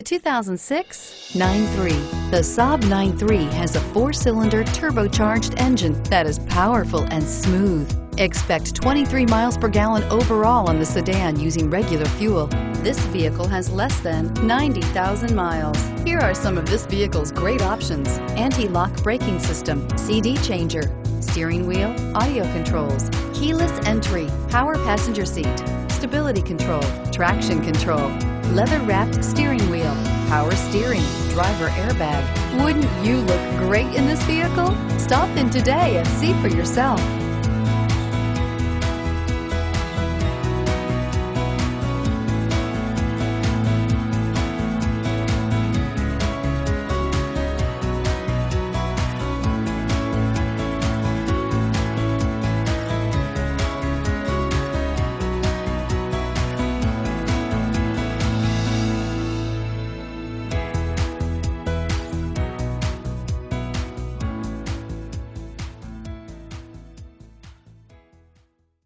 2006 9.3. The Saab 9.3 has a 4-cylinder turbocharged engine that is powerful and smooth. Expect 23 miles per gallon overall on the sedan using regular fuel. This vehicle has less than 90,000 miles. Here are some of this vehicle's great options: anti-lock braking system, CD changer, steering wheel audio controls, keyless entry, power passenger seat, stability control, traction control, leather-wrapped steering wheel, power steering, driver airbag. Wouldn't you look great in this vehicle? Stop in today and see for yourself.